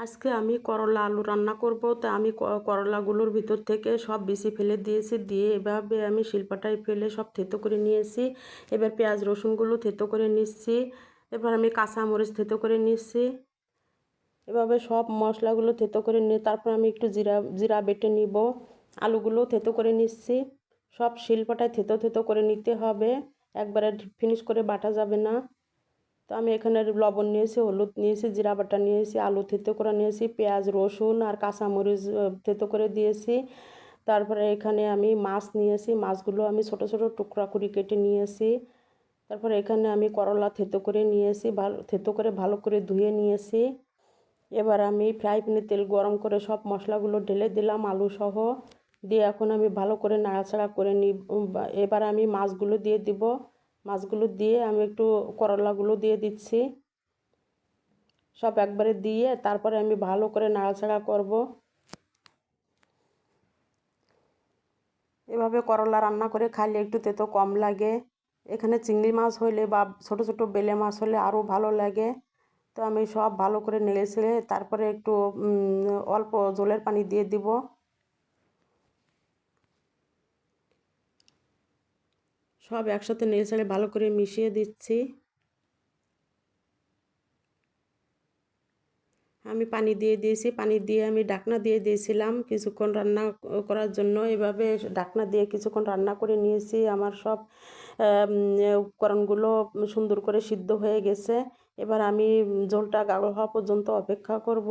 আজকে আমি করলা আলু রান্না করব। তা আমি করলাগুলোর ভিতর থেকে সব বিচি ফেলে দিয়েছি, দিয়ে এভাবে আমি শিলপাটায় ফেলে সব থেতো করে নিয়েছি। এবার পেঁয়াজ রসুনগুলো থেতো করে নিচ্ছি। এবার আমি কাঁচামরিচ থেতো করে নিচ্ছি। এভাবে সব মশলাগুলো থেতো করে নিয়ে তারপর আমি একটু জিরা বেটে নিব। আলুগুলো থেতো করে নিচ্ছি। সব শিলপাটায় থেতো থেতো করে নিতে হবে, একবারে ফিনিশ করে বাটা যাবে না। তো আমি এখানে লবণ নিয়েছি, হলুদ নিয়েছি, জিরা বাটা নিয়েছি, আলু থেতো করে নিয়েছি, পেঁয়াজ রসুন আর কাঁচামরিচ থেতো করে দিয়েছি। তারপরে এখানে আমি মাছ নিয়েছি, মাছগুলো আমি ছোট ছোট টুকরা করে কেটে নিয়েছি। তারপরে এখানে আমি করলা থেতো করে নিয়েছি, থেতো করে ভালো করে ধুয়ে নিয়েছি। এবার আমি ফ্রাই প্যানে তেল গরম করে সব মশলাগুলো ঢেলে দিলাম আলু সহ, দিয়ে এখন আমি ভালো করে নাড়াচাড়া করে নিই। এবার আমি মাছগুলো দিয়ে দিব। মাছগুলো দিয়ে আমি একটু করলাগুলো দিয়ে দিচ্ছি, সব একবারে দিয়ে তারপরে আমি ভালো করে নাড়াচাড়া করব। এভাবে করলা রান্না করে খাইলে একটু তেতো কম লাগে। এখানে চিংড়ি মাছ হইলে বা ছোট ছোট বেলে মাছ হলে আরও ভালো লাগে। তো আমি সব ভালো করে নেড়ে ছেড়ে তারপরে একটু অল্প জলের পানি দিয়ে দিব। সব একসাথে নেড়ে ছেড়ে ভালো করে মিশিয়ে দিচ্ছি। আমি পানি দিয়ে দিয়েছি, পানি দিয়ে আমি ঢাকনা দিয়ে দিয়েছিলাম কিছুক্ষণ রান্না করার জন্য। এভাবে ঢাকনা দিয়ে কিছুক্ষণ রান্না করে নিয়েছি। আমার সব উপকরণগুলো সুন্দর করে সিদ্ধ হয়ে গেছে। এবার আমি ঝোলটা গাঢ় হওয়া পর্যন্ত অপেক্ষা করব।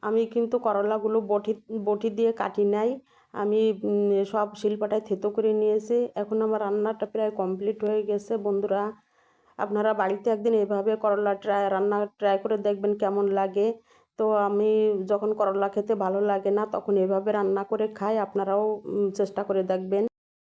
আমি কিন্তু করলাগুলো বটি দিয়ে কাটি নাই, আমি সব শিলপাটায় থেতো করে নিয়েছি। এখন আমার রান্নাটা প্রায় কমপ্লিট হয়ে গেছে। বন্ধুরা, আপনারা বাড়িতে একদিন এভাবে করলা রান্না ট্রাই করে দেখবেন কেমন লাগে। তো আমি যখন করলা খেতে ভালো লাগে না তখন এভাবে রান্না করে খাই, আপনারাও চেষ্টা করে দেখবেন।